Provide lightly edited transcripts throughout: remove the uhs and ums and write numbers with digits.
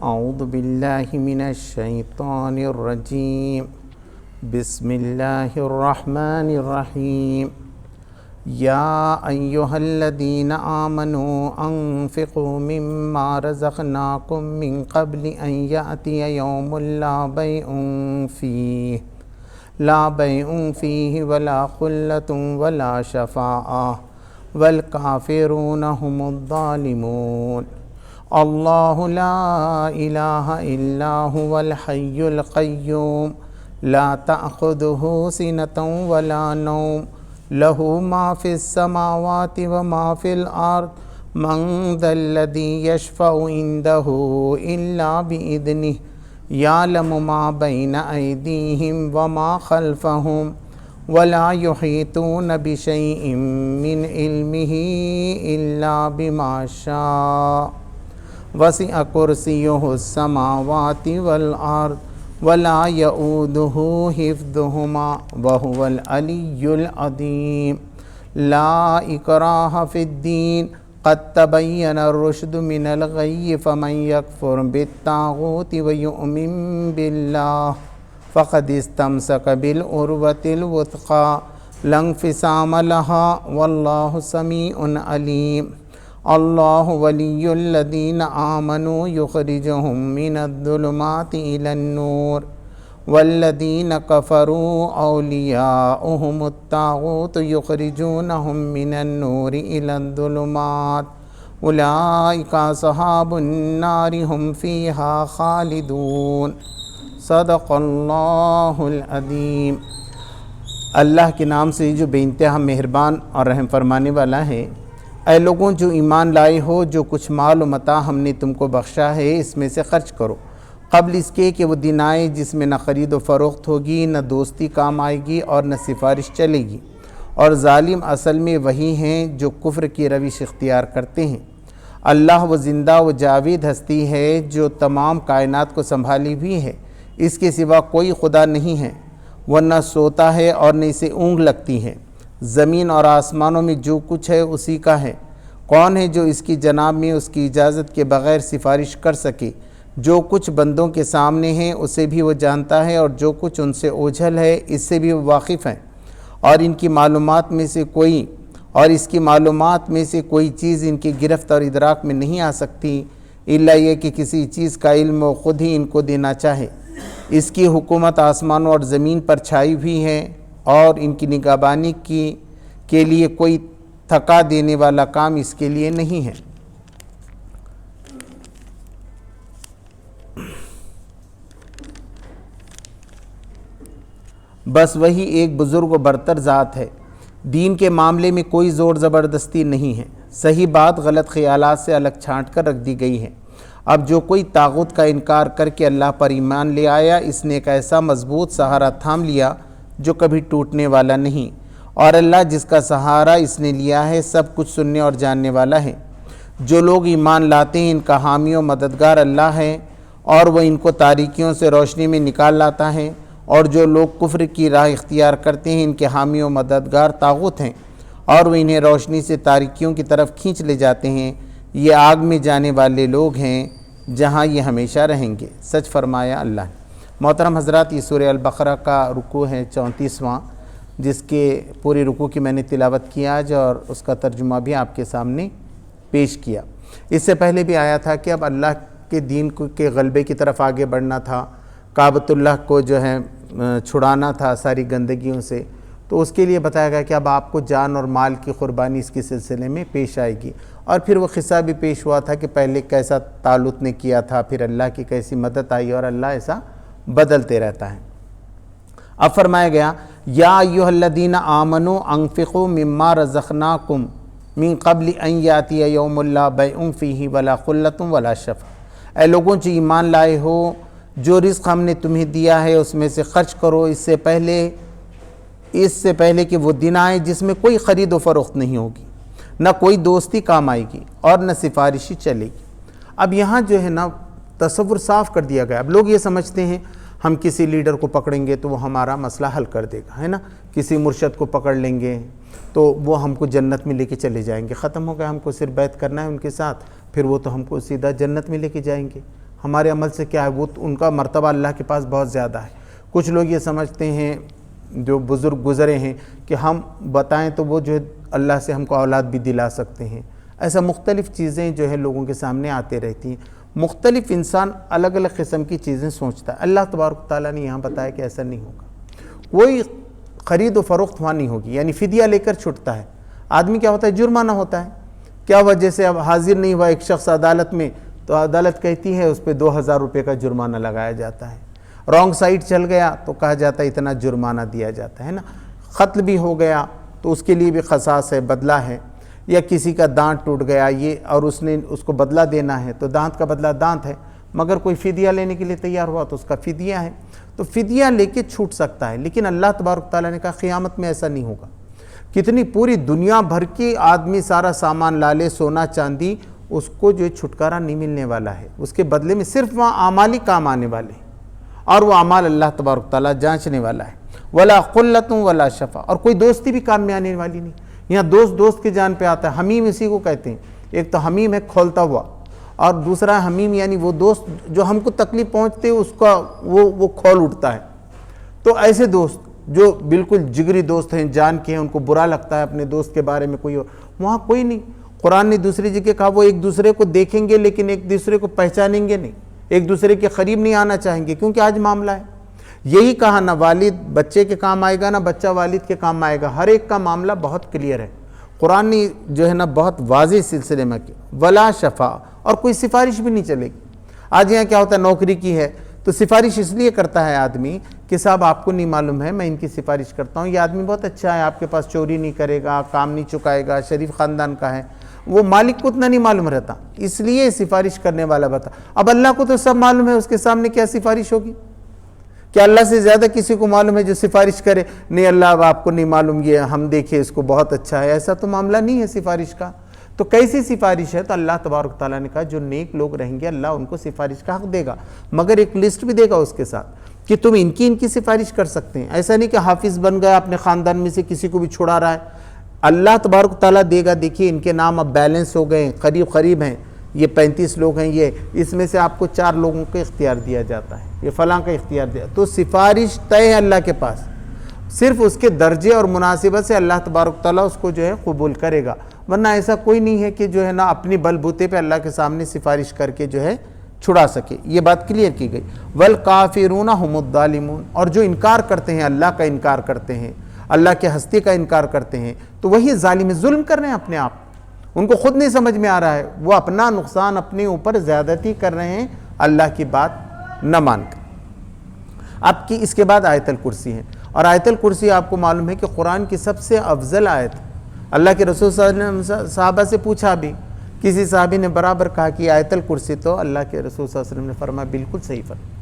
اعوذ باللہ من الشیطان الرجیم بسم اللہ الرحمن الرحیم یا ایہا الذین آمنوا انفقوا مما رزقناکم من قبل ان یأتی یوم لا بیع فیہ ولا خلة ولا شفاعہ والکافرون هم الظالمون اللہ لا الہ الا هو الحی القیوم لا تأخذہ سنۃ ولا نوم لہ ما فی السماوات وما فی الارض من ذا الذی یشفع عندہ الا بإذنہ یعلم ما بین ایدیہم وما خلفہم ولا یحیطون بشیء من علمہ الا بما شاء وسع کرسیہ السماوات والارض ولا یؤودہ حفظہما وہو العلی العظیم لا اکراہ فی الدین قد تبین الرشد من الغی فمن یکفر بالطاغوت ویؤمن باللہ فقد استمسک بالعروۃ الوثقی لا انفصام لها واللہ سمیع علیم اللہ ولی الذین آمنوا یخرجہم من الظلمات الی النور والذین کفروا اولیاؤہم الطاغوت یخرجونہم من النور الی الظلمات اولئک اصحاب النار ہم فیہا خالدون صدق اللہ العظیم۔ اللہ کے نام سے جو بے انتہا مہربان اور رحم فرمانے والا ہے۔ اے لوگوں جو ایمان لائے ہو، جو کچھ مال و متاع ہم نے تم کو بخشا ہے اس میں سے خرچ کرو، قبل اس کے کہ وہ دن آئے جس میں نہ خرید و فروخت ہوگی، نہ دوستی کام آئے گی اور نہ سفارش چلے گی، اور ظالم اصل میں وہی ہیں جو کفر کی روش اختیار کرتے ہیں۔ اللہ وہ زندہ و جاوید ہستی ہے جو تمام کائنات کو سنبھالی بھی ہے، اس کے سوا کوئی خدا نہیں ہے، وہ نہ سوتا ہے اور نہ اسے اونگ لگتی ہے۔ زمین اور آسمانوں میں جو کچھ ہے اسی کا ہے۔ کون ہے جو اس کی جناب میں اس کی اجازت کے بغیر سفارش کر سکے؟ جو کچھ بندوں کے سامنے ہے اسے بھی وہ جانتا ہے، اور جو کچھ ان سے اوجھل ہے اس سے بھی وہ واقف ہے، اور اس کی معلومات میں سے کوئی چیز ان کی گرفت اور ادراک میں نہیں آ سکتی الا یہ کہ کسی چیز کا علم وہ خود ہی ان کو دینا چاہے۔ اس کی حکومت آسمانوں اور زمین پر چھائی ہوئی ہے، اور ان کی نگہبانی کے لیے کوئی تھکا دینے والا کام اس کے لیے نہیں ہے۔ بس وہی ایک بزرگ و برتر ذات ہے۔ دین کے معاملے میں کوئی زور زبردستی نہیں ہے، صحیح بات غلط خیالات سے الگ چھانٹ کر رکھ دی گئی ہے۔ اب جو کوئی طاغوت کا انکار کر کے اللہ پر ایمان لے آیا، اس نے ایک ایسا مضبوط سہارا تھام لیا جو کبھی ٹوٹنے والا نہیں، اور اللہ جس کا سہارا اس نے لیا ہے سب کچھ سننے اور جاننے والا ہے۔ جو لوگ ایمان لاتے ہیں ان کا حامی و مددگار اللہ ہے، اور وہ ان کو تاریکیوں سے روشنی میں نکال لاتا ہے، اور جو لوگ کفر کی راہ اختیار کرتے ہیں ان کے حامی و مددگار طاغوت ہیں، اور وہ انہیں روشنی سے تاریکیوں کی طرف کھینچ لے جاتے ہیں۔ یہ آگ میں جانے والے لوگ ہیں جہاں یہ ہمیشہ رہیں گے، سچ فرمایا اللہ نے۔ محترم حضرات، یہ سورہ البقرہ کا رکوع ہے 34واں، جس کے پوری رکوع کی میں نے تلاوت کی آج، اور اس کا ترجمہ بھی آپ کے سامنے پیش کیا۔ اس سے پہلے بھی آیا تھا کہ اب اللہ کے دین کے غلبے کی طرف آگے بڑھنا تھا، کعبۃ اللہ کو جو ہے چھڑانا تھا ساری گندگیوں سے، تو اس کے لیے بتایا گیا کہ اب آپ کو جان اور مال کی قربانی اس کے سلسلے میں پیش آئے گی، اور پھر وہ قصہ بھی پیش ہوا تھا کہ پہلے کیسا طالوت نے کیا تھا، پھر اللہ کی کیسی مدد آئی، اور اللہ ایسا بدلتے رہتا ہے۔ اب فرمایا گیا یا ایھا الذین آمنوا انفقوا مما رزقناکم من قبل ان یاتی یوم لا بیع فیہ ولا خلۃ ولا شفاعہ۔ اے لوگوں جو ایمان لائے ہو، جو رزق ہم نے تمہیں دیا ہے اس میں سے خرچ کرو، اس سے پہلے کہ وہ دن آئے جس میں کوئی خرید و فروخت نہیں ہوگی، نہ کوئی دوستی کام آئے گی اور نہ سفارشی چلے گی۔ اب یہاں جو ہے نا تصور صاف کر دیا گیا۔ اب لوگ یہ سمجھتے ہیں ہم کسی لیڈر کو پکڑیں گے تو وہ ہمارا مسئلہ حل کر دے گا، ہے نا، کسی مرشد کو پکڑ لیں گے تو وہ ہم کو جنت میں لے کے چلے جائیں گے، ختم ہو گیا، ہم کو صرف بیعت کرنا ہے ان کے ساتھ، پھر وہ تو ہم کو سیدھا جنت میں لے کے جائیں گے۔ ہمارے عمل سے کیا ہے، وہ ان کا مرتبہ اللہ کے پاس بہت زیادہ ہے۔ کچھ لوگ یہ سمجھتے ہیں جو بزرگ گزرے ہیں کہ ہم بتائیں تو وہ جو ہے اللہ سے ہم کو اولاد بھی دلا سکتے ہیں۔ ایسا مختلف چیزیں جو ہے لوگوں کے سامنے آتے رہتی ہیں، مختلف انسان الگ الگ قسم کی چیزیں سوچتا ہے۔ اللہ تبارک و تعالیٰ نے یہاں بتایا کہ ایسا نہیں ہوگا، کوئی خرید و فروخت وہاں نہیں ہوگی، یعنی فدیہ لے کر چھٹتا ہے۔ آدمی کیا ہوتا ہے، جرمانہ ہوتا ہے، کیا وجہ سے اب حاضر نہیں ہوا ایک شخص عدالت میں، تو عدالت کہتی ہے اس پہ 2000 روپے کا جرمانہ لگایا جاتا ہے۔ رانگ سائڈ چل گیا تو کہا جاتا ہے اتنا جرمانہ دیا جاتا ہے نا۔ قتل بھی ہو گیا تو اس کے لیے بھی قصاص ہے، بدلہ ہے، یا کسی کا دانت ٹوٹ گیا یہ اور اس نے اس کو بدلہ دینا ہے تو دانت کا بدلہ دانت ہے، مگر کوئی فدیہ لینے کے لیے تیار ہوا تو اس کا فدیہ ہے، تو فدیہ لے کے چھوٹ سکتا ہے۔ لیکن اللہ تبارک تعالیٰ نے کہا قیامت میں ایسا نہیں ہوگا۔ کتنی پوری دنیا بھر کی آدمی سارا سامان لا لے، سونا چاندی، اس کو جو چھٹکارا نہیں ملنے والا ہے، اس کے بدلے میں صرف وہاں اعمال ہی کام آنے والے ہیں، اور وہ اعمال اللہ تبارک تعالیٰ جانچنے والا ہے۔ ولا قلۃ ولا شفا، اور کوئی دوستی بھی کام میں آنے والی نہیں۔ یہاں دوست کے جان پہ آتا ہے، حمیم اسی کو کہتے ہیں۔ ایک تو حمیم ہے کھولتا ہوا، اور دوسرا حمیم یعنی وہ دوست جو ہم کو تکلیف پہنچتے اس کا وہ کھول اٹھتا ہے۔ تو ایسے دوست جو بالکل جگری دوست ہیں، جان کے ہیں، ان کو برا لگتا ہے اپنے دوست کے بارے میں کوئی اور، وہاں کوئی نہیں۔ قرآن نے دوسری جگہ کہا وہ ایک دوسرے کو دیکھیں گے لیکن ایک دوسرے کو پہچانیں گے نہیں، ایک دوسرے کے قریب نہیں آنا چاہیں گے، کیونکہ آج معاملہ ہے یہی کہا، نہ والد بچے کے کام آئے گا نہ بچہ والد کے کام آئے گا، ہر ایک کا معاملہ بہت کلیئر ہے۔ قرآن نے جو ہے نا بہت واضح سلسلے میں کیا، ولا شفا، اور کوئی سفارش بھی نہیں چلے گی۔ آج یہاں کیا ہوتا ہے، نوکری کی ہے تو سفارش اس لیے کرتا ہے آدمی کہ صاحب آپ کو نہیں معلوم ہے میں ان کی سفارش کرتا ہوں، یہ آدمی بہت اچھا ہے، آپ کے پاس چوری نہیں کرے گا، کام نہیں چکائے گا، شریف خاندان کا ہے۔ وہ مالک کو اتنا نہیں معلوم رہتا، اس لیے سفارش کرنے والا بتا۔ اب اللہ کو تو سب معلوم ہے، اس کے سامنے کیا سفارش ہوگی؟ کیا اللہ سے زیادہ کسی کو معلوم ہے جو سفارش کرے؟ نہیں اللہ اب آپ کو نہیں معلوم، یہ ہم دیکھیں اس کو بہت اچھا ہے، ایسا تو معاملہ نہیں ہے سفارش کا۔ تو کیسی سفارش ہے؟ تو اللہ تبارک تعالیٰ نے کہا جو نیک لوگ رہیں گے اللہ ان کو سفارش کا حق دے گا، مگر ایک لسٹ بھی دے گا اس کے ساتھ کہ تم ان کی سفارش کر سکتے ہیں۔ ایسا نہیں کہ حافظ بن گیا اپنے خاندان میں سے کسی کو بھی چھڑا رہا ہے، اللہ تبارک تعالیٰ دے گا۔ دیکھیے ان کے نام اب بیلنس ہو گئے، قریب ہیں، یہ 35 لوگ ہیں، یہ اس میں سے آپ کو 4 لوگوں کا اختیار دیا جاتا ہے، یہ فلاں کا اختیار دیا، تو سفارش طے ہے اللہ کے پاس، صرف اس کے درجے اور مناسبت سے اللہ تبارک تعالیٰ اس کو جو ہے قبول کرے گا، ورنہ ایسا کوئی نہیں ہے کہ جو ہے نا اپنی بل بوتے پہ اللہ کے سامنے سفارش کر کے جو ہے چھڑا سکے۔ یہ بات کلیئر کی گئی۔ والکافرون هم الظالمون، اور جو انکار کرتے ہیں، اللہ کا انکار کرتے ہیں، اللہ کے ہستی کا انکار کرتے ہیں، تو وہی ظالم، ظلم کر رہے ہیں اپنے آپ، ان کو خود نہیں سمجھ میں آ رہا ہے، وہ اپنا نقصان اپنے اوپر زیادتی کر رہے ہیں اللہ کی بات نہ مان کر۔ اب کی اس کے بعد آیت الکرسی ہے، اور آیت الکرسی آپ کو معلوم ہے کہ قرآن کی سب سے افضل آیت۔ اللہ کے رسول صلی اللہ علیہ وسلم صحابہ سے پوچھا بھی، کسی صحابی نے برابر کہا کہ آیت الکرسی، تو اللہ کے رسول صلی اللہ علیہ وسلم نے فرمایا بالکل صحیح فرمایا،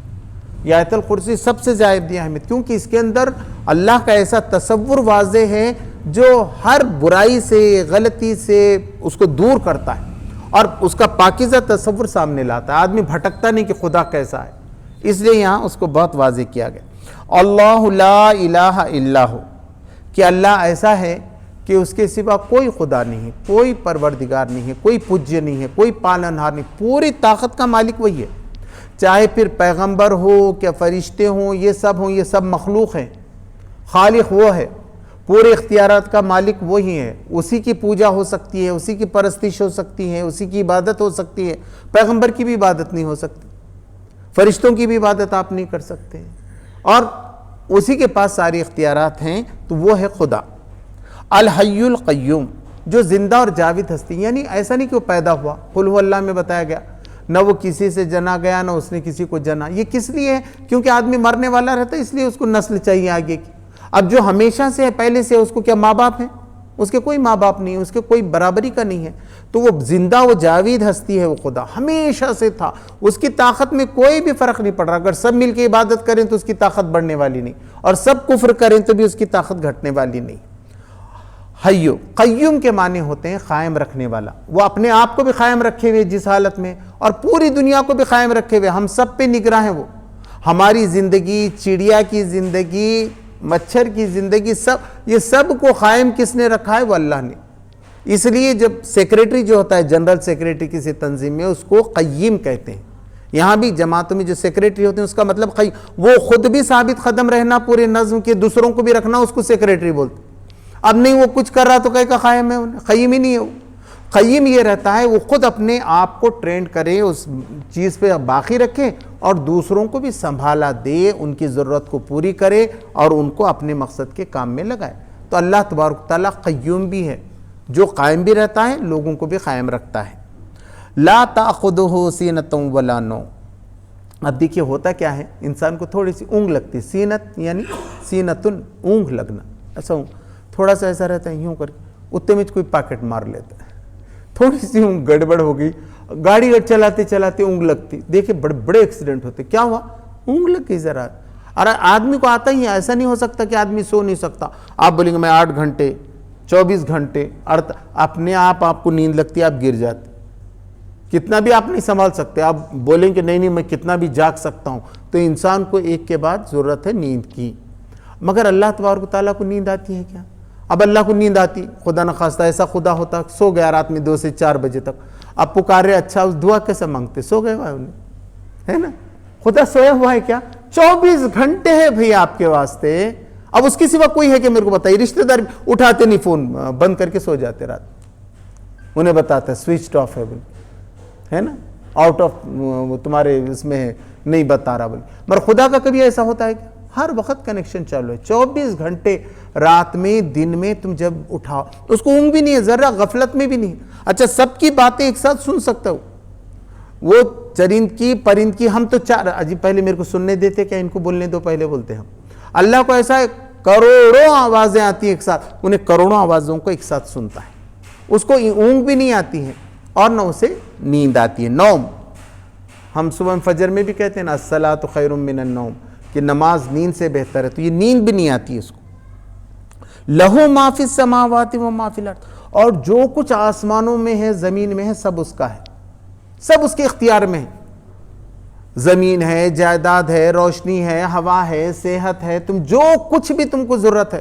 یہ آیت الکرسی سب سے زیادہ اہمیت، کیونکہ اس کے اندر اللہ کا ایسا تصور واضح ہے جو ہر برائی سے، غلطی سے اس کو دور کرتا ہے، اور اس کا پاکیزہ تصور سامنے لاتا ہے، آدمی بھٹکتا نہیں کہ خدا کیسا ہے، اس لیے یہاں اس کو بہت واضح کیا گیا۔ اللہ لا الہ الا ہو، کہ اللہ ایسا ہے کہ اس کے سوا کوئی خدا نہیں ہے، کوئی پروردگار نہیں ہے، کوئی پوجیہ نہیں ہے، کوئی پالنہار نہیں، پوری طاقت کا مالک وہی ہے، چاہے پھر پیغمبر ہو کہ فرشتے ہوں، یہ سب مخلوق ہیں، خالق وہ ہے، پورے اختیارات کا مالک وہی ہے، اسی کی پوجا ہو سکتی ہے، اسی کی پرستش ہو سکتی ہے، اسی کی عبادت ہو سکتی ہے، پیغمبر کی بھی عبادت نہیں ہو سکتی، فرشتوں کی بھی عبادت آپ نہیں کر سکتے، اور اسی کے پاس ساری اختیارات ہیں، تو وہ ہے خدا الحی القیوم، جو زندہ اور جاوید ہستی، یعنی ایسا نہیں کہ وہ پیدا ہوا، قل هو اللہ میں بتایا گیا، نہ وہ کسی سے جنا گیا نہ اس نے کسی کو جنا، یہ کس لیے ہے؟ کیونکہ آدمی مرنے والا رہتا ہے، اس لیے اس کو نسل چاہیے آگے کی۔ اب جو ہمیشہ سے ہے، پہلے سے، اس کو کیا ماں باپ ہیں؟ اس کے کوئی ماں باپ نہیں ہے، اس کے کوئی برابری کا نہیں ہے، تو وہ زندہ و جاوید ہستی ہے، وہ خدا ہمیشہ سے تھا، اس کی طاقت میں کوئی بھی فرق نہیں پڑ رہا، اگر سب مل کے عبادت کریں تو اس کی طاقت بڑھنے والی نہیں، اور سب کفر کریں تو بھی اس کی طاقت گھٹنے والی نہیں۔ حیو، قیوم کے معنی ہوتے ہیں قائم رکھنے والا، وہ اپنے آپ کو بھی قائم رکھے ہوئے جس حالت میں، اور پوری دنیا کو بھی قائم رکھے ہوئے، ہم سب پہ نگراں ہیں وہ، ہماری زندگی، چڑیا کی زندگی، مچھر کی زندگی، یہ سب کو قائم کس نے رکھا ہے؟ وہ اللہ نے۔ اس لیے جب سیکریٹری جو ہوتا ہے، جنرل سیکریٹری کسی تنظیم میں، اس کو قیم کہتے ہیں، یہاں بھی جماعتوں میں جو سیکریٹری ہوتے ہیں اس کا مطلب وہ خود بھی ثابت قدم رہنا پورے نظم کے، دوسروں کو بھی رکھنا، اس کو سیکریٹری بولتے. اب نہیں وہ کچھ کر رہا تو کہے کہ قائم ہے، قیم ہی نہیں ہے. وہ قیم یہ رہتا ہے وہ خود اپنے آپ کو ٹرینڈ کرے، اس چیز پہ باقی رکھے اور دوسروں کو بھی سنبھالا دے، ان کی ضرورت کو پوری کرے اور ان کو اپنے مقصد کے کام میں لگائے. تو اللہ تبارک تعالیٰ قیوم بھی ہے، جو قائم بھی رہتا ہے، لوگوں کو بھی قائم رکھتا ہے. لا تأخذہ سینۃ ولا نوم. اب دیکھیے ہوتا کیا ہے، انسان کو تھوڑی سی اونگ لگتی ہے. سینت یعنی سینتن اونگ لگنا، ایسا تھوڑا سا ایسا رہتا ہے یوں کر کے اتنے میں کوئی پاکٹ مار لیتا ہے، تھوڑی سی اونگ گڑبڑ ہو گئی، گاڑی چلاتے چلاتے اونگ لگتی. دیکھیں بڑے بڑے ایکسیڈنٹ ہوتے. کیا ہوا؟ اونگ لگ گئی ذرا. ارے آدمی کو آتا ہی ہے، ایسا نہیں ہو سکتا کہ آدمی سو نہیں سکتا. آپ بولیں گے میں 8 گھنٹے 24 گھنٹے اپنے آپ کو نیند لگتی ہے، آپ گر جاتے. کتنا بھی آپ نہیں سنبھال سکتے. آپ بولیں کہ نہیں میں کتنا بھی جاگ سکتا ہوں. تو انسان کو ایک کے بعد ضرورت ہے نیند کی. مگر اللہ تبارک و تعالیٰ کو نیند آتی ہے کیا؟ اب اللہ کو نیند آتی، خدا نخواستہ ایسا خدا ہوتا سو گیا رات میں 2 سے 4 بجے تک. اب پکار رہے، اچھا اس دعا کیسے مانگتے؟ سو گئے ہوا انہیں، ہے نا. خدا سویا ہوا ہے کیا؟ 24 گھنٹے ہے بھئی آپ کے واسطے. اب اس کی سوا کوئی ہے کہ میرے کو بتائیے؟ رشتہ دار اٹھاتے نہیں، فون بند کر کے سو جاتے رات. انہیں بتاتا ہے سوئچ آف ہے نا، آؤٹ آف تمہارے اس میں ہے، نہیں بتا رہا بول. مگر خدا کا کبھی ایسا ہوتا ہے کہ ہر وقت کنیکشن چالو ہے 24 گھنٹے رات میں دن میں. تم جب اٹھاؤ اس کو اونگ بھی نہیں ہے، ذرا غفلت میں بھی نہیں. اچھا سب کی باتیں ایک ساتھ سن سکتا ہو، وہ چرند کی پرند کی. ہم تو 4 عجیب پہلے میرے کو سننے دیتے کیا؟ ان کو بولنے دو پہلے بولتے ہم. اللہ کو ایسا ہے کروڑوں آوازیں آتی ہیں ایک ساتھ، انہیں کروڑوں آوازوں کو ایک ساتھ سنتا ہے. اس کو اونگ بھی نہیں آتی ہے اور نہ اسے نیند آتی ہے. نوم ہم صبح فجر میں بھی کہتے ہیں نا الصلاۃ خیر من النوم، کہ نماز نیند سے بہتر ہے. تو یہ نیند بھی نہیں آتی ہے اس کو. لہو ما فی السماوات و ما فی الارض. اور جو کچھ آسمانوں میں ہے زمین میں ہے سب اس کا ہے، سب اس کے اختیار میں ہے. زمین ہے، جائیداد ہے، روشنی ہے، ہوا ہے، صحت ہے، تم جو کچھ بھی تم کو ضرورت ہے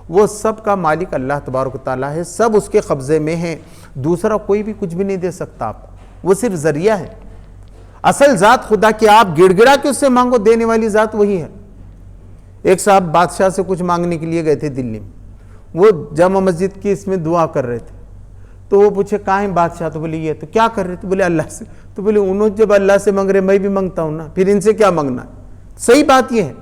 وہ سب کا مالک اللہ تبارک و تعالیٰ ہے. سب اس کے قبضے میں ہے. دوسرا کوئی بھی کچھ بھی نہیں دے سکتا آپ کو، وہ صرف ذریعہ ہے. اصل ذات خدا کی آپ گڑ گڑا کے اس سے مانگو، دینے والی ذات وہی ہے. ایک صاحب بادشاہ سے کچھ مانگنے کے لیے گئے تھے دلی میں. وہ جامع مسجد کی اس میں دعا کر رہے تھے. تو وہ پوچھے کہاں ہیں بادشاہ؟ تو بولے یہ. تو کیا کر رہے تھے؟ بولے اللہ سے. تو بولے انہوں جب اللہ سے مانگ رہے میں بھی مانگتا ہوں نا، پھر ان سے کیا مانگنا ہے؟ صحیح بات یہ ہے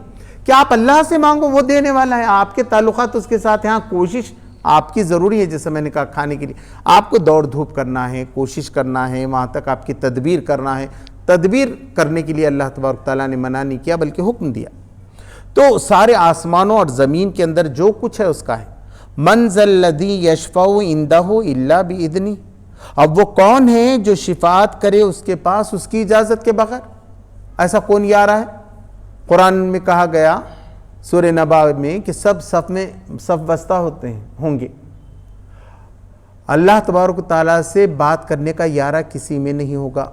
کہ آپ اللہ سے مانگو، وہ دینے والا ہے. آپ کے تعلقات اس کے ساتھ ہیں. ہاں کوشش آپ کی ضروری ہے، جیسے میں نے کہا کھانے کے لیے آپ کو دوڑ دھوپ کرنا ہے، کوشش کرنا ہے، وہاں تک آپ کی تدبیر کرنا ہے. تدبیر کرنے کے لیے اللہ تبارک تعالیٰ نے منع نہیں کیا بلکہ حکم دیا. تو سارے آسمانوں اور زمین کے اندر جو کچھ ہے اس کا ہے. من ذا الذی یشفع عندہ الا باذنہ. اب وہ کون ہے جو شفاعت کرے اس کے پاس اس کی اجازت کے بغیر؟ ایسا کون یہ آ رہا ہے؟ قرآن میں کہا گیا سورہ نبا میں کہ سب صف میں صف بستہ ہوتے ہیں ہوں گے. اللہ تبارک و تعالیٰ سے بات کرنے کا یارہ کسی میں نہیں ہوگا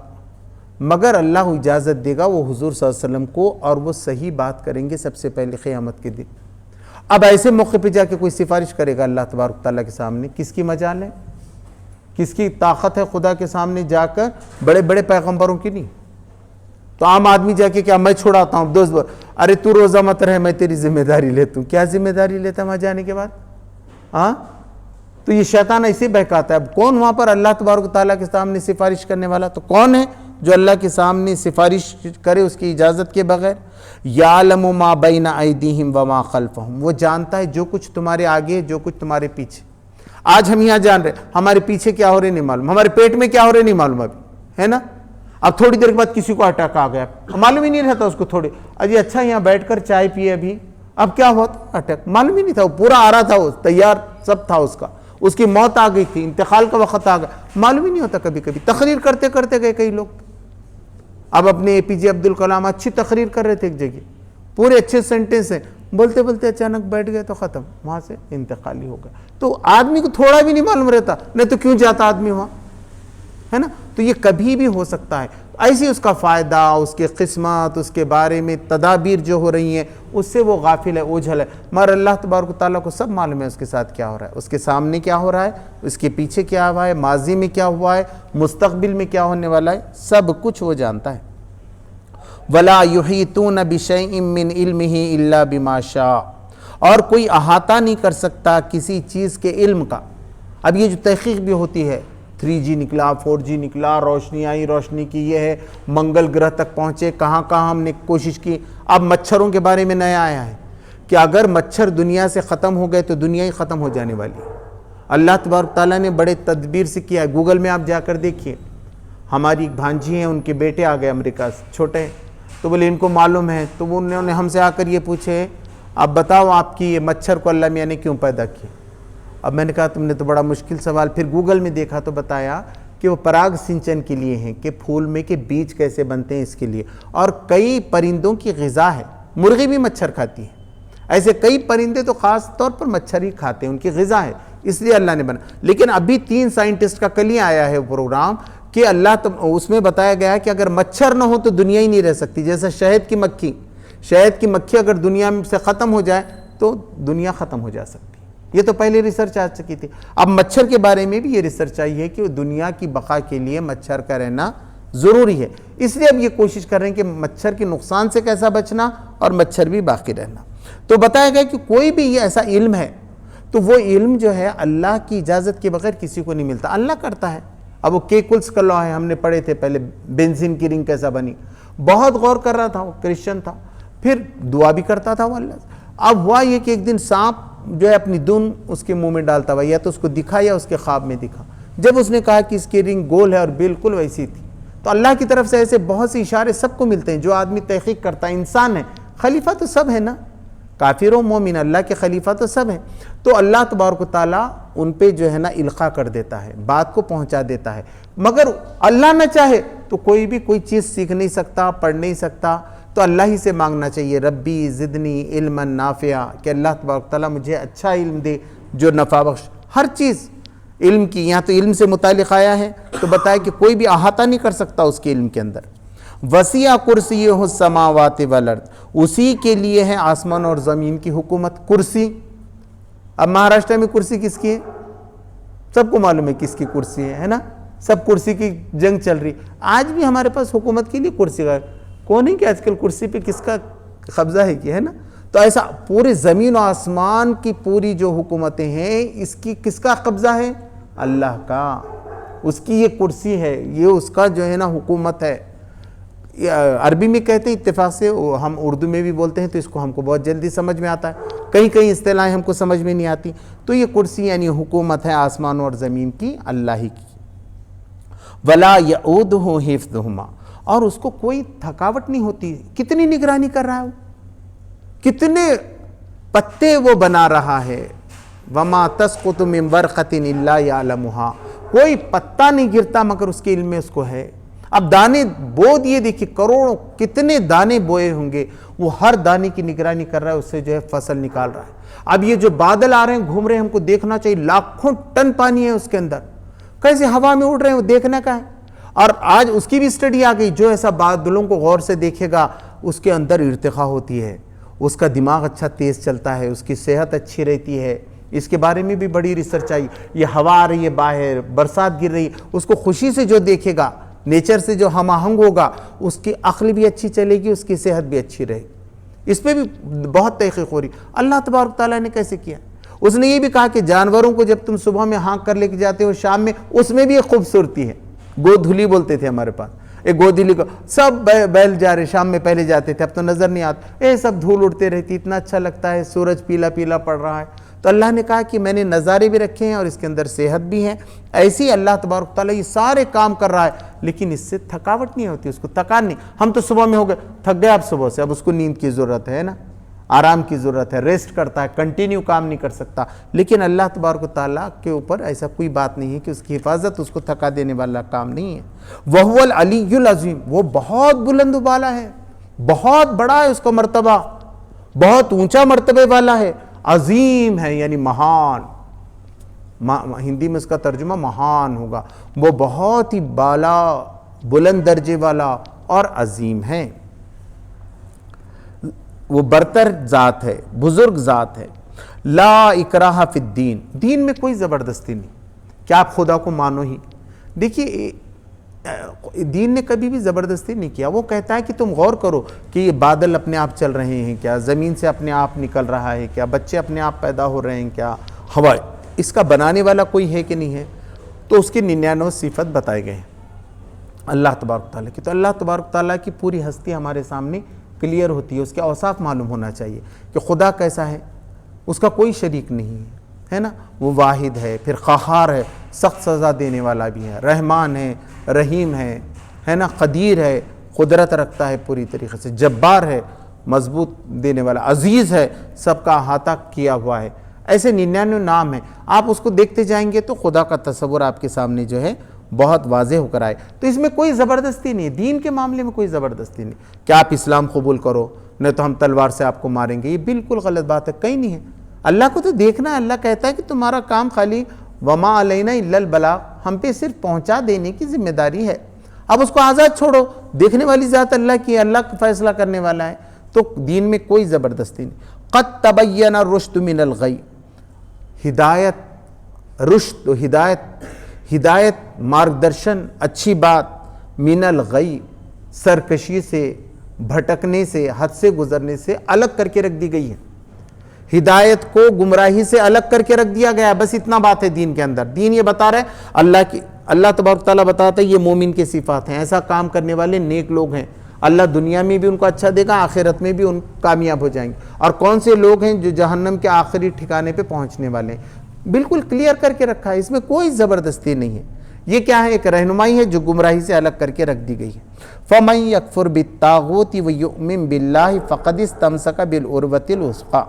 مگر اللہ اجازت دے گا وہ حضور صلی اللہ علیہ وسلم کو، اور وہ صحیح بات کریں گے سب سے پہلے قیامت کے دن. اب ایسے موقع پہ جا کے کوئی سفارش کرے گا اللہ تبارک تعالیٰ کے سامنے، کس کی مجال ہے؟ کس کی طاقت ہے خدا کے سامنے جا کر؟ بڑے بڑے پیغمبروں کی نہیں. تو عام آدمی جا کے کیا میں چھوڑاتا ہوں دوست ارے تو روزہ مت رہے میں تیری ذمہ داری لیتا ہوں. کیا ذمہ داری لیتا ہے وہاں جانے کے بعد؟ ہاں تو یہ شیطان ایسے بہکاتا ہے. اب کون وہاں پر اللہ تبارک تعالیٰ کے سامنے سفارش کرنے والا؟ تو کون ہے جو اللہ کے سامنے سفارش کرے اس کی اجازت کے بغیر؟ یعلم ما بین ایدیہم وما خلفہم. وہ جانتا ہے جو کچھ تمہارے آگے جو کچھ تمہارے پیچھے. آج ہم یہاں جان رہے ہمارے پیچھے کیا ہو رہے نہیں معلوم، ہمارے پیٹ میں کیا ہو رہے نہیں معلوم ابھی، ہے نا. اب تھوڑی دیر کے بعد کسی کو اٹیک آ گیا، معلوم ہی نہیں رہتا اس کو. تھوڑے اجی اچھا یہاں بیٹھ کر چائے پیے ابھی، اب کیا ہوا تھا؟ اٹیک. معلوم ہی نہیں تھا، وہ پورا آ رہا تھا، وہ تیار سب تھا اس کا. اس کی موت آ گئی تھی، انتقال کا وقت آ گیا، معلوم ہی نہیں ہوتا. کبھی کبھی تقریر کرتے کرتے گئے کئی لوگ. اب اپنے اے پی جے عبد الکلام اچھی تقریر کر رہے تھے ایک جگہ، پورے اچھے سینٹینس ہیں، بولتے بولتے اچانک بیٹھ گئے تو ختم، وہاں سے انتقال ہی ہو گیا. تو آدمی کو تھوڑا بھی نہیں معلوم رہتا، نہیں تو کیوں جاتا آدمی وہاں، ہے نا. تو یہ کبھی بھی ہو سکتا ہے. ایسی اس کا فائدہ، اس کی قسمت، اس کے بارے میں تدابیر جو ہو رہی ہیں اس سے وہ غافل ہے، اوجھل ہے. مگر اللہ تبارک و تعالیٰ کو سب معلوم ہے اس کے ساتھ کیا ہو رہا ہے، اس کے سامنے کیا ہو رہا ہے، اس کے پیچھے کیا ہوا ہے، ماضی میں کیا ہوا ہے، مستقبل میں کیا ہونے والا ہے، سب کچھ وہ جانتا ہے. ولا یحیطون بشیء من علمہ الا بما شاء، اور کوئی احاطہ نہیں کر سکتا کسی چیز کے علم کا۔ اب یہ جو تحقیق بھی ہوتی ہے، 3G نکلا، 4G نکلا، روشنی آئی، روشنی کی یہ ہے، منگل گرہ تک پہنچے، کہاں کہاں ہم نے کوشش کی۔ اب مچھروں کے بارے میں نیا آیا ہے کہ اگر مچھر دنیا سے ختم ہو گئے تو دنیا ہی ختم ہو جانے والی ہے۔ اللہ تبارک تعالیٰ نے بڑے تدبیر سے کیا ہے۔ گوگل میں آپ جا کر دیکھیے، ہماری ایک بھانجی ہیں، ان کے بیٹے آ گئے امریکہ سے، چھوٹے ہیں، تو بولے ان کو معلوم ہے، تو انہوں نے ہم سے آ کر یہ پوچھے اب بتاؤ آپ کی یہ مچھر کو اللہ میاں نے کیوں پیدا کیا؟ اب میں نے کہا تم نے تو بڑا مشکل سوال، پھر گوگل میں دیکھا تو بتایا کہ وہ پراگ سنچن کے لیے ہیں، کہ پھول میں کے بیج کیسے بنتے ہیں اس کے لیے، اور کئی پرندوں کی غذا ہے، مرغی بھی مچھر کھاتی ہے، ایسے کئی پرندے تو خاص طور پر مچھر ہی کھاتے ہیں، ان کی غذا ہے، اس لیے اللہ نے بنا۔ لیکن ابھی 3 سائنٹسٹ کا کل ہی آیا ہے پروگرام کہ اس میں بتایا گیا ہے کہ اگر مچھر نہ ہو تو دنیا ہی نہیں رہ سکتی۔ جیسا شہد کی مکھی اگر دنیا سے ختم ہو جائے تو دنیا ختم ہو جا سکتی۔ یہ تو پہلے ریسرچ آ چکی تھی، اب مچھر کے بارے میں بھی یہ ریسرچ آئی ہے کہ دنیا کی بقا کے لیے مچھر کا رہنا ضروری ہے، اس لیے اب یہ کوشش کر رہے ہیں کہ مچھر کے نقصان سے کیسا بچنا اور مچھر بھی باقی رہنا۔ تو بتایا گیا کہ کوئی بھی یہ ایسا علم ہے تو وہ علم جو ہے اللہ کی اجازت کے بغیر کسی کو نہیں ملتا، اللہ کرتا ہے۔ اب وہ کیکلس کا لا ہے، ہم نے پڑھے تھے پہلے، بنزین کی رنگ کیسا بنی، بہت غور کر رہا تھا، وہ کرسچن تھا، پھر دعا بھی کرتا تھا وہ اللہ سے۔ اب ہوا یہ کہ ایک دن سانپ جو ہے اپنی دم اس کے منہ میں ڈالتا ہوا، یا تو اس کو دکھا یا اس کے خواب میں دکھا، جب اس نے کہا کہ اس کی رنگ گول ہے اور بالکل ویسی تھی، تو اللہ کی طرف سے ایسے بہت سے اشارے سب کو ملتے ہیں۔ جو آدمی تحقیق کرتا ہے، انسان ہے، خلیفہ تو سب ہے نا، کافر و مومن، اللہ کے خلیفہ تو سب ہیں، تو اللہ تبارک و تعالیٰ ان پہ جو ہے نا القاء کر دیتا ہے، بات کو پہنچا دیتا ہے۔ مگر اللہ نہ چاہے تو کوئی بھی کوئی چیز سیکھ نہیں سکتا، پڑھ نہیں سکتا، تو اللہ ہی سے مانگنا چاہیے، ربی زدنی علما نافعا، کہ اللہ تبارک و تعالیٰ مجھے اچھا علم دے جو نفع بخش۔ ہر چیز علم کی، یہاں تو علم سے متعلق آیا ہے تو بتایا کہ کوئی بھی احاطہ نہیں کر سکتا اس کے علم کے اندر۔ وسیع کرسیہ السماوات والارض، اسی کے لیے ہے آسمان اور زمین کی حکومت۔ کرسی، اب مہاراشٹر میں کرسی کس کی ہے؟ سب کو معلوم ہے کس کی کرسی ہے نا، سب کرسی کی جنگ چل رہی۔ آج بھی ہمارے پاس حکومت کے لیے کرسی ہے، کون ہے کہ آج کل کرسی پہ کس کا قبضہ ہے کہ ہے نا، تو ایسا پورے زمین و آسمان کی پوری جو حکومتیں ہیں، اس کی کس کا قبضہ ہے؟ اللہ کا، اس کی یہ کرسی ہے، یہ اس کا جو ہے نا حکومت ہے۔ عربی میں کہتے ہیں اتفاق سے، ہم اردو میں بھی بولتے ہیں تو اس کو ہم کو بہت جلدی سمجھ میں آتا ہے، کئی اصطلاحیں ہم کو سمجھ میں نہیں آتی۔ تو یہ کرسی یعنی حکومت ہے آسمان اور زمین کی، اللہ ہی کی۔ وَلَا يَعُودُهُ حِفْظُهُمَا، اور اس کو کوئی تھکاوٹ نہیں ہوتی۔ کتنی نگرانی کر رہا ہے وہ، کتنے پتے وہ بنا رہا ہے۔ وَمَا تَسْقُطُ مِنْ وَرْقَةٍ إِلَّا يَعْلَمُهَا، کوئی پتا نہیں گرتا مگر اس کے علم میں اس کو ہے۔ اب دانے بو دیے، دیکھیے کروڑوں کتنے دانے بوئے ہوں گے، وہ ہر دانے کی نگرانی کر رہا ہے، اس سے جو ہے فصل نکال رہا ہے۔ اب یہ جو بادل آ رہے ہیں گھوم رہے ہیں، ہم کو دیکھنا چاہیے، لاکھوں ٹن پانی ہے اس کے اندر، کیسے ہوا میں اڑ رہے ہیں، وہ دیکھنے کا ہے۔ اور آج اس کی بھی اسٹڈی آ گئی، جو ایسا بادلوں کو غور سے دیکھے گا اس کے اندر ارتقاء ہوتی ہے، اس کا دماغ اچھا تیز چلتا ہے، اس کی صحت اچھی رہتی ہے۔ اس کے بارے میں بھی بڑی ریسرچ آئی۔ یہ ہوا آ رہی ہے باہر، برسات گر رہی ہے، اس کو خوشی سے جو دیکھے گا، نیچر سے جو ہم آہنگ ہوگا، اس کی عقل بھی اچھی چلے گی، اس کی صحت بھی اچھی رہے گی۔ اس پہ بھی بہت تحقیق ہو رہی۔ اللہ تبارک تعالیٰ نے کیسے کیا؟ اس نے یہ بھی کہا کہ جانوروں کو جب تم صبح میں ہانک کر لے کے جاتے ہو شام میں، اس میں بھی ایک خوبصورتی ہے۔ گودھلی بولتے تھے ہمارے پاس، ایک گودھلی کو سب بیل جا رہے، شام میں پہلے جاتے تھے، اب تو نظر نہیں آتا، سب دھول اڑتے رہتی، اتنا اچھا لگتا ہے، سورج پیلا پیلا پڑ رہا ہے۔ تو اللہ نے کہا کہ میں نے نظارے بھی رکھے ہیں اور اس کے اندر صحت بھی ہے۔ ایسے ہی اللہ تبارک تعالیٰ یہ سارے کام کر رہا ہے، لیکن اس سے تھکاوٹ نہیں ہوتی، اس کو تھکان نہیں۔ ہم تو صبح میں ہو گئے، تھک گئے اب صبح سے، اب اس کو نیند کی ضرورت ہے نا، آرام کی ضرورت ہے، ریسٹ کرتا ہے، کنٹینیو کام نہیں کر سکتا۔ لیکن اللہ تبارک تعالیٰ کے اوپر ایسا کوئی بات نہیں ہے کہ اس کی حفاظت اس کو تھکا دینے والا کام نہیں ہے۔ وَهُوَ الْعَلِيُّ الْعَظِيمُ، وہ بہت بلند و بالا ہے، بہت بڑا ہے، اس کا مرتبہ بہت اونچا مرتبے والا ہے، عظیم ہے یعنی مہان، ہندی میں اس کا ترجمہ مہان ہوگا، وہ بہت ہی بالا، بلند درجے والا اور عظیم ہے، وہ برتر ذات ہے، بزرگ ذات ہے۔ لا اکراہ فی الدین، دین میں کوئی زبردستی نہیں کہ آپ خدا کو مانو ہی۔ دیکھیے دین نے کبھی بھی زبردستی نہیں کیا. وہ کہتا ہے کہ تم غور کرو کہ یہ بادل اپنے آپ چل رہے ہیں کیا, زمین سے اپنے آپ نکل رہا ہے کیا, بچے اپنے آپ پیدا ہو رہے ہیں کیا, ہوا اس کا بنانے والا کوئی ہے کہ نہیں ہے. تو اس کی 99 صفت بتائے گئے ہیں اللہ تبارک تعالیٰ کی. تو اللہ تبارک تعالیٰ کی پوری ہستی ہمارے سامنے کلیئر ہوتی ہے, اس کے اوصاف معلوم ہونا چاہیے کہ خدا کیسا ہے. اس کا کوئی شریک نہیں ہے نا, وہ واحد ہے, پھر قہار ہے, سخت سزا دینے والا بھی ہے, رحمان ہے, رحیم ہے نا, قدیر ہے, قدرت رکھتا ہے پوری طریقے سے, جبار ہے, مضبوط دینے والا, عزیز ہے, سب کا احاطہ کیا ہوا ہے. ایسے 99 نام ہیں. آپ اس کو دیکھتے جائیں گے تو خدا کا تصور آپ کے سامنے جو ہے بہت واضح ہو کر آئے. تو اس میں کوئی زبردستی نہیں, دین کے معاملے میں کوئی زبردستی نہیں کہ آپ اسلام قبول کرو نہیں تو ہم تلوار سے آپ کو ماریں گے. یہ بالکل غلط بات ہے, کہیں نہیں ہے. اللہ کو تو دیکھنا ہے. اللہ کہتا ہے کہ تمہارا کام خالی وما علینا الا البلاغ, ہم پہ صرف پہنچا دینے کی ذمہ داری ہے. اب اس کو آزاد چھوڑو, دیکھنے والی ذات اللہ کی ہے, اللہ فیصلہ کرنے والا ہے. تو دین میں کوئی زبردستی نہیں. قد تبین الرشد من الغی, ہدایت رشد و ہدایت مارگدرشن اچھی بات, من الغی سرکشی سے, بھٹکنے سے, حد سے گزرنے سے الگ کر کے رکھ دی گئی ہے. ہدایت کو گمراہی سے الگ کر کے رکھ دیا گیا ہے. بس اتنا بات ہے دین کے اندر. دین یہ بتا رہا ہے اللہ تبارک تعالیٰ بتاتا ہے یہ مومن کے صفات ہیں, ایسا کام کرنے والے نیک لوگ ہیں, اللہ دنیا میں بھی ان کو اچھا دے گا, آخرت میں بھی ان کامیاب ہو جائیں گے. اور کون سے لوگ ہیں جو جہنم کے آخری ٹھکانے پہ پہنچنے والے ہیں. بالکل کلیئر کر کے رکھا ہے, اس میں کوئی زبردستی نہیں ہے. یہ کیا ہے, ایک رہنمائی ہے جو گمراہی سے الگ کر کے رکھ دی گئی ہے. فَمَن يَكْفُرْ بِالطَّاغُوتِ وَيُؤْمِن بِاللَّهِ فَقَدِ اسْتَمْسَكَ بِالْعُرْوَةِ الْوُثْقَىٰ.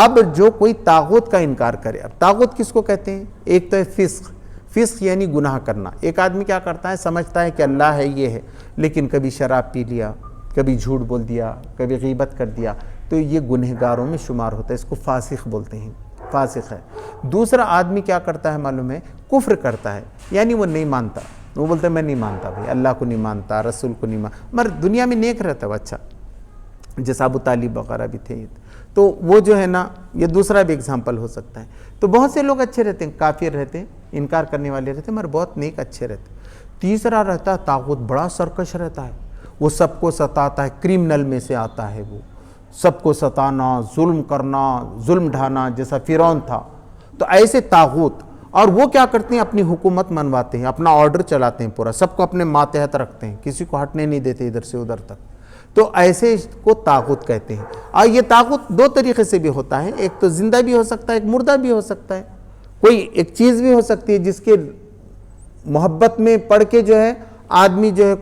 اب جو کوئی طاغوت کا انکار کرے, اب طاغوت کس کو کہتے ہیں؟ ایک تو ہے فسق, فسق یعنی گناہ کرنا. ایک آدمی کیا کرتا ہے, سمجھتا ہے کہ اللہ ہے, یہ ہے, لیکن کبھی شراب پی لیا, کبھی جھوٹ بول دیا, کبھی غیبت کر دیا, تو یہ گنہگاروں میں شمار ہوتا ہے. اس کو فاسق بولتے ہیں, فاسق ہے. دوسرا آدمی کیا کرتا ہے معلوم ہے, کفر کرتا ہے, یعنی وہ نہیں مانتا. وہ بولتا ہے میں نہیں مانتا بھائی, اللہ کو نہیں مانتا, رسول کو نہیں مانتا, مگر دنیا میں نیک رہتا ہے. اچھا, جیسا ابو طالب وغیرہ بھی تھے, تو وہ جو ہے نا, یہ دوسرا بھی اگزامپل ہو سکتا ہے. تو بہت سے لوگ اچھے رہتے ہیں, کافر رہتے ہیں, انکار کرنے والے رہتے ہیں, مگر بہت نیک اچھے رہتے ہیں. تیسرا رہتا ہے طاغوت, بڑا سرکش رہتا ہے, وہ سب کو ستاتا ہے, کرمنل میں سے آتا ہے, وہ سب کو ستانا, ظلم کرنا, ظلم ڈھانا, جیسا فرعون تھا. تو ایسے طاغوت, اور وہ کیا کرتے ہیں, اپنی حکومت منواتے ہیں, اپنا آرڈر چلاتے ہیں پورا, سب کو اپنے ماتحت رکھتے ہیں, کسی کو ہٹنے نہیں دیتے ادھر سے ادھر تک. تو ایسے کو طاغوت کہتے ہیں. اور یہ طاغوت دو طریقے سے بھی ہوتا ہے, ایک تو زندہ بھی ہو سکتا ہے, ایک مردہ بھی ہو سکتا ہے. کوئی ایک چیز بھی ہو سکتی ہے جس کے محبت میں پڑھ کے جو ہے آدمی جو ہے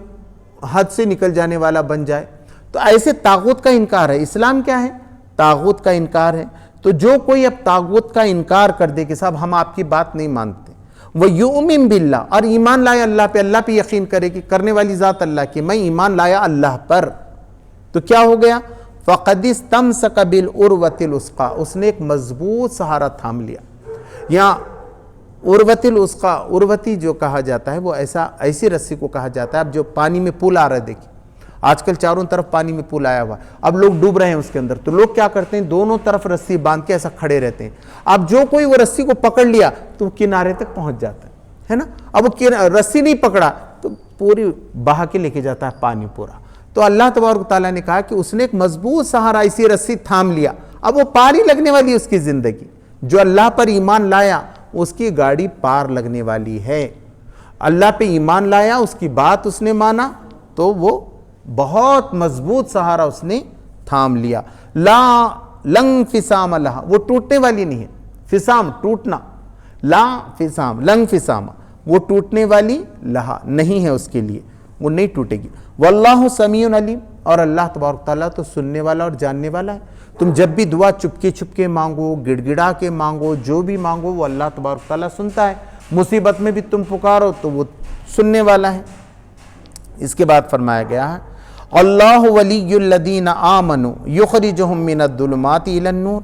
حد سے نکل جانے والا بن جائے. تو ایسے طاغوت کا انکار ہے. اسلام کیا ہے, طاغوت کا انکار ہے. تو جو کوئی اب طاغوت کا انکار کر دے کہ صاحب ہم آپ کی بات نہیں مانتے, وہ یؤمن باللہ, اور ایمان لایا اللہ پہ, اللہ پہ یقین کرے کہ کرنے والی ذات اللہ کی, میں ایمان لایا اللہ پر, تو کیا ہو گیا, فَقَدِ اسْتَمْسَكَ بِالْعُرْوَةِ الْوُثْقَىٰ, اس نے ایک مضبوط سہارا تھام لیا. یہاں عروۃ الوثقیٰ, عروتی جو کہا جاتا ہے وہ ایسی رسی کو کہا جاتا ہے. اب جو پانی میں پل آ رہا ہے, دیکھیں آج کل چاروں طرف پانی میں پل آیا ہوا ہے, اب لوگ ڈوب رہے ہیں اس کے اندر, تو لوگ کیا کرتے ہیں, دونوں طرف رسی باندھ کے ایسا کھڑے رہتے ہیں. اب جو کوئی وہ رسی کو پکڑ لیا تو وہ کنارے تک پہنچ جاتا ہے نا. اب وہ رسی نہیں پکڑا تو پوری بہا کے لے کے جاتا ہے پانی پورا. تو اللہ تبارک تعالیٰ نے کہا کہ اس نے ایک مضبوط سہارا ایسی رسی تھام لیا. اب وہ پار ہی لگنے والی اس کی زندگی. جو اللہ پر ایمان لایا اس کی گاڑی پار لگنے والی ہے. اللہ پہ ایمان لایا, اس کی بات اس نے مانا, تو وہ بہت مضبوط سہارا اس نے تھام لیا. لا لنگ فسام لہا, وہ ٹوٹنے والی نہیں ہے. فسام ٹوٹنا, لا فسام لنگ فسام, وہ ٹوٹنے والی لہا نہیں ہے اس کے لیے, وہ نہیں ٹوٹے گی. واللہ سمیع علیم, اور اللہ تبارک تعالیٰ تو سننے والا اور جاننے والا ہے. تم جب بھی دعا چپکے مانگو, گڑ گڑا کے مانگو, جو بھی مانگو وہ اللہ تبارک تعالیٰ سنتا ہے. مصیبت میں بھی تم پکارو تو وہ سننے والا ہے. اس کے بعد فرمایا گیا ہے اللہ ولی الذین آمنوا یخرجہم من الظلمات الی النور.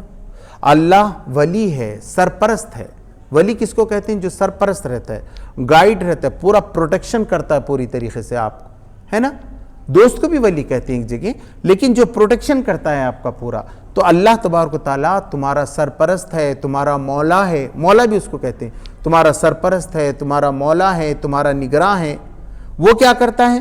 اللہ ولی ہے, سرپرست ہے. ولی کس کو کہتے ہیں, جو سرپرست رہتا ہے, گائیڈ رہتا ہے, پورا پروٹیکشن کرتا ہے پوری طریقے سے آپ کو, ہے نا. دوست کو بھی ولی کہتے ہیں ایک جگہ, لیکن جو پروٹیکشن کرتا ہے آپ کا پورا. تو اللہ تبارک و تعالیٰ تمہارا سرپرست ہے, تمہارا مولا ہے. مولا بھی اس کو کہتے ہیں, تمہارا سرپرست ہے, تمہارا مولا ہے, تمہارا نگراں ہے. وہ کیا کرتا ہے؟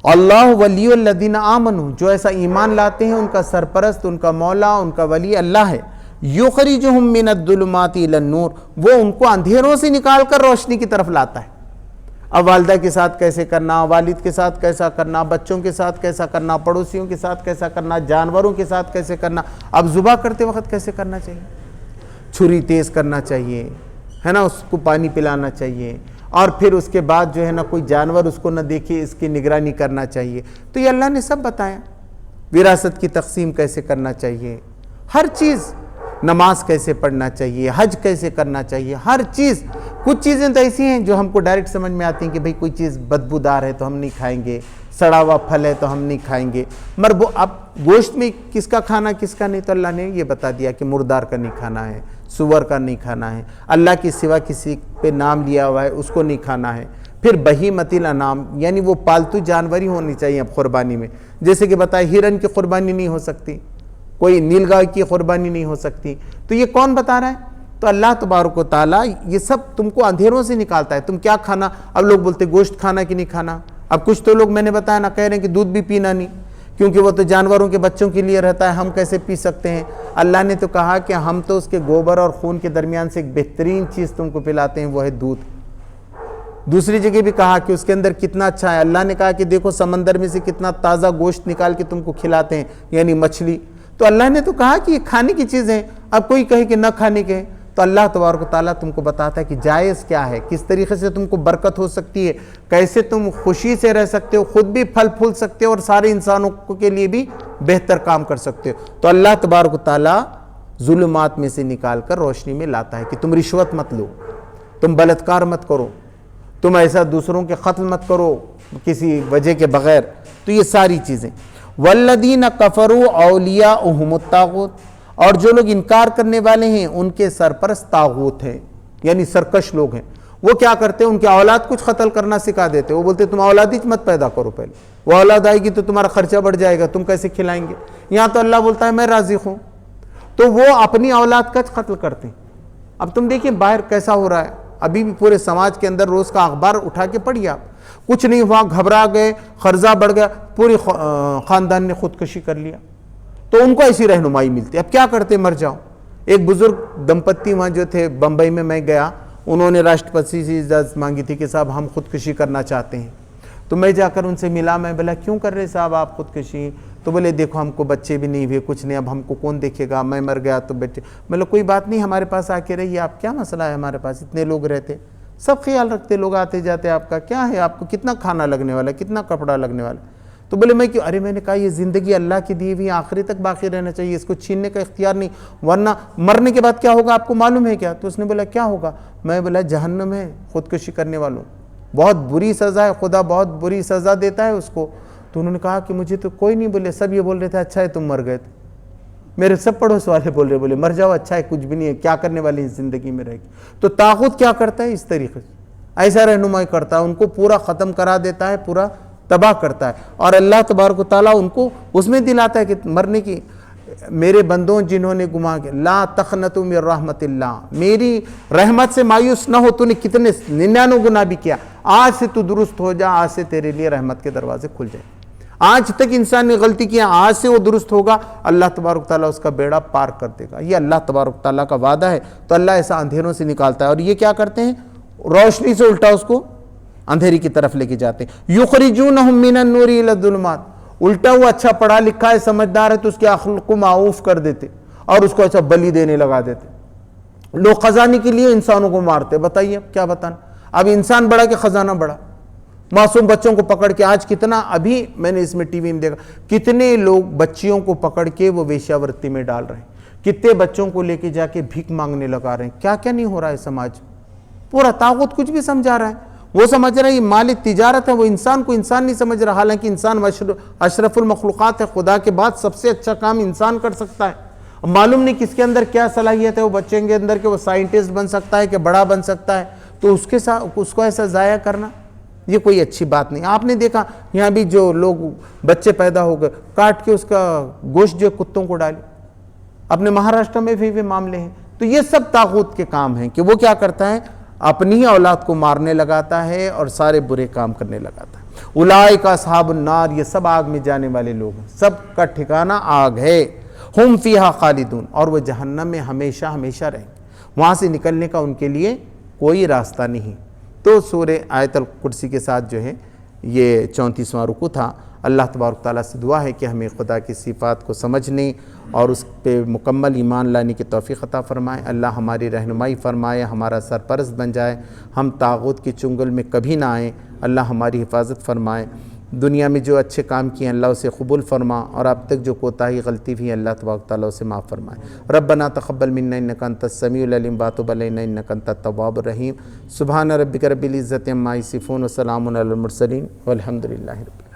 اللہ ولی الذین آمنوا، جو ایسا ایمان لاتے ہیں ان کا سرپرست، ان کا مولا، ان کا ولی اللہ ہے۔ یخرجہم من الظلمات الی النور، وہ ان کو اندھیروں سے نکال کر روشنی کی طرف لاتا ہے۔ اب والدہ کے ساتھ کیسے کرنا، والد کے ساتھ کیسا کرنا، بچوں کے ساتھ کیسا کرنا، پڑوسیوں کے ساتھ کیسا کرنا، جانوروں کے ساتھ کیسے کرنا، اب ذبح کرتے وقت کیسے کرنا چاہیے، چھری تیز کرنا چاہیے، ہے نا، اس کو پانی پلانا چاہیے، اور پھر اس کے بعد جو ہے نا کوئی جانور اس کو نہ دیکھے، اس کی نگرانی کرنا چاہیے۔ تو یہ اللہ نے سب بتایا، وراثت کی تقسیم کیسے کرنا چاہیے، ہر چیز، نماز کیسے پڑھنا چاہیے، حج کیسے کرنا چاہیے، ہر چیز۔ کچھ چیزیں تو ایسی ہیں جو ہم کو ڈائریکٹ سمجھ میں آتی ہیں کہ بھئی کوئی چیز بدبودار ہے تو ہم نہیں کھائیں گے، سڑا ہوا پھل ہے تو ہم نہیں کھائیں گے، اب گوشت میں کس کا کھانا کس کا نہیں، تو اللہ نے یہ بتا دیا کہ مردار کا نہیں کھانا ہے، سور کا نہیں کھانا ہے، اللہ کے سوا کسی پہ نام لیا ہوا ہے اس کو نہیں کھانا ہے۔ پھر بہیمۃ الانعام، یعنی وہ پالتو جانور ہی ہونی چاہیے اب قربانی میں، جیسے کہ بتائے ہرن کی قربانی نہیں ہو سکتی، کوئی نیل گائے کی قربانی نہیں ہو سکتی، تو یہ کون بتا رہا ہے؟ تو اللہ تبارک و تعالیٰ یہ سب تم کو اندھیروں سے نکالتا ہے، تم کیا کھانا۔ اب لوگ بولتے گوشت کھانا کہ نہیں کھانا، اب کچھ تو لوگ میں نے بتایا نا کہہ رہے ہیں کہ دودھ بھی پینا نہیں، کیونکہ وہ تو جانوروں کے بچوں کے لیے رہتا ہے، ہم کیسے پی سکتے ہیں؟ اللہ نے تو کہا کہ ہم تو اس کے گوبر اور خون کے درمیان سے ایک بہترین چیز تم کو پلاتے ہیں، وہ ہے دودھ۔ دوسری جگہ بھی کہا کہ اس کے اندر کتنا اچھا ہے، اللہ نے کہا کہ دیکھو سمندر میں سے کتنا تازہ گوشت نکال کے تم کو کھلاتے ہیں، یعنی مچھلی۔ تو اللہ نے تو کہا کہ یہ کھانے کی چیز ہے، اب کوئی کہے کہ نہ کھانے کے، تو اللہ تبارک و تعالیٰ تم کو بتاتا ہے کہ جائز کیا ہے، کس طریقے سے تم کو برکت ہو سکتی ہے، کیسے تم خوشی سے رہ سکتے ہو، خود بھی پھل پھول سکتے ہو اور سارے انسانوں کے لیے بھی بہتر کام کر سکتے ہو۔ تو اللہ تبارک و تعالیٰ ظلمات میں سے نکال کر روشنی میں لاتا ہے کہ تم رشوت مت لو، تم بلاత్కాر مت کرو، تم ایسا دوسروں کے قتل مت کرو کسی وجہ کے بغیر۔ تو یہ ساری چیزیں۔ والذین کفروا اولیاؤہم الطاغوت، اور جو لوگ انکار کرنے والے ہیں ان کے سرپرست طاغوت ہیں، یعنی سرکش لوگ ہیں۔ وہ کیا کرتے ہیں؟ ان کے اولاد کچھ قتل کرنا سکھا دیتے، وہ بولتے تم اولاد ہی مت پیدا کرو، پہلے وہ اولاد آئے گی تو تمہارا خرچہ بڑھ جائے گا، تم کیسے کھلائیں گے؟ یہاں تو اللہ بولتا ہے میں رازق ہوں، تو وہ اپنی اولاد کا قتل کرتے ہیں۔ اب تم دیکھیں باہر کیسا ہو رہا ہے، ابھی بھی پورے سماج کے اندر روز کا اخبار اٹھا کے پڑھیے آپ، کچھ نہیں ہوا، گھبرا گئے، قرضہ بڑھ گیا، پوری خاندان نے خودکشی کر لیا، تو ان کو ایسی رہنمائی ملتی ہے۔ اب کیا کرتے؟ مر جاؤ۔ ایک بزرگ دمپتی وہاں جو تھے بمبئی میں گیا، انہوں نے راشٹرپتی سے اجازت مانگی تھی کہ صاحب ہم خودکشی کرنا چاہتے ہیں، تو میں جا کر ان سے ملا، میں بولا کیوں کر رہے صاحب آپ خودکشی؟ تو بولے دیکھو ہم کو بچے بھی نہیں ہوئے، کچھ نہیں، اب ہم کو کون دیکھے گا، میں مر گیا تو بیٹے۔ میں کوئی بات نہیں، ہمارے پاس آ کے رہیے، آپ کیا مسئلہ ہے، ہمارے پاس اتنے لوگ رہتے، سب خیال رکھتے لوگ آتے جاتے، آپ کا کیا ہے، آپ کو کتنا کھانا لگنے والا، کتنا کپڑا لگنے والا۔ تو بولے میں کیوں؟ ارے میں نے کہا یہ زندگی اللہ کی دی ہوئی آخری تک باقی رہنا چاہیے، اس کو چھیننے کا اختیار نہیں، ورنہ مرنے کے بعد کیا ہوگا آپ کو معلوم ہے کیا؟ تو اس نے بولا کیا ہوگا؟ میں بولا جہنم ہے خودکشی کرنے والوں، بہت بری سزا ہے، خدا بہت بری سزا دیتا ہے اس کو۔ تو انہوں نے کہا کہ مجھے تو کوئی نہیں بولے، سب یہ بول رہے تھے اچھا ہے تم مر گئے تھے، میرے سب پڑوس والے بول رہے، بولے مر جاؤ اچھا ہے، کچھ بھی نہیں ہے، کیا کرنے والی زندگی میں رہ گی۔ تو طاغوت کیا کرتا ہے؟ اس طریقے سے ایسا رہنمائی کرتا ہے، ان کو پورا ختم کرا دیتا ہے، پورا تباہ کرتا ہے، اور اللہ تبارک و تعالیٰ ان کو اس میں دلاتا ہے کہ مرنے کی، میرے بندوں جنہوں نے گماہ کیا، لا تقنطوا من رحمت اللہ، میری رحمت سے مایوس نہ ہو، تو نے کتنے 99 گناہ بھی کیا، آج سے تو درست ہو جا، آج سے تیرے لیے رحمت کے دروازے کھل جائیں۔ آج تک انسان نے غلطی کیا، آج سے وہ درست ہوگا، اللہ تبارک تعالیٰ اس کا بیڑا پار کر دے گا، یہ اللہ تبارک تعالیٰ کا وعدہ ہے۔ تو اللہ ایسا اندھیروں سے نکالتا ہے، اور یہ کیا کرتے ہیں؟ روشنی سے الٹا اس کو اندھیری کی طرف لے کے جاتے ہیں۔ یخرجونہم من النور الی الظلمات، الٹا وہ اچھا پڑھا لکھا ہے، سمجھدار ہے، تو اس کے عقل کو معوف کر دیتے اور اس کو ایسا بلی دینے لگا دیتے۔ لوگ خزانے کے لیے انسانوں کو مارتے، بتائیے اب کیا بتانا، اب انسان بڑا کہ خزانہ بڑا؟ معصوم بچوں کو پکڑ کے آج کتنا، ابھی میں نے اس میں ٹی وی میں دیکھا، کتنے لوگ بچیوں کو پکڑ کے وہ ویشیاورتی میں ڈال رہے ہیں، کتنے بچوں کو لے کے جا کے بھیک مانگنے لگا رہے ہیں، کیا کیا نہیں ہو رہا ہے سماج۔ پورا طاغوت کچھ بھی سمجھا رہا ہے، وہ سمجھ رہا ہے یہ مال تجارت ہے، وہ انسان کو انسان نہیں سمجھ رہا، حالانکہ انسان اشرف المخلوقات ہے، خدا کے بعد سب سے اچھا کام انسان کر سکتا ہے۔ معلوم نہیں کس کے اندر کیا صلاحیت ہے وہ بچے کے اندر کہ وہ سائنٹسٹ بن سکتا ہے، کہ بڑا بن سکتا ہے، تو اس کے ساتھ اس کو ایسا ضائع کرنا یہ کوئی اچھی بات نہیں۔ آپ نے دیکھا یہاں بھی جو لوگ بچے پیدا ہو گئے، کاٹ کے اس کا گوشت جو کتوں کو ڈالے، اپنے مہاراشٹر میں بھی معاملے ہیں۔ تو یہ سب طاغوت کے کام ہیں کہ وہ کیا کرتا ہے، اپنی ہی اولاد کو مارنے لگاتا ہے اور سارے برے کام کرنے لگاتا ہے۔ اولئک اصحاب النار، یہ سب آگ میں جانے والے لوگ ہیں، سب کا ٹھکانہ آگ ہے۔ ہم فیہا خالدون، اور وہ جہنم میں ہمیشہ ہمیشہ رہیں گے، وہاں سے نکلنے کا ان کے لیے کوئی راستہ نہیں۔ تو سورہ آیت الکرسی کے ساتھ جو ہے یہ 34واں رکوع تھا۔ اللہ تبارک تعالیٰ سے دعا ہے کہ ہمیں خدا کی صفات کو سمجھنے اور اس پہ مکمل ایمان لانے کی توفیق عطا فرمائے۔ اللہ ہماری رہنمائی فرمائے، ہمارا سرپرست بن جائے، ہم طاغوت کی چنگل میں کبھی نہ آئیں۔ اللہ ہماری حفاظت فرمائے، دنیا میں جو اچھے کام کیے اللہ اسے قبول فرما، اور اب تک جو کوتاہی غلطی بھی اللہ تبارک تعالیٰ اسے معاف فرمائے۔ ربنا تقبل منا انک انت السمیع العلیم وتب علینا انک انت التواب الرحیم۔ سبحان ربک رب العزۃ عما یصفون وسلام علی المرسلین والحمد للہ رب العالمین۔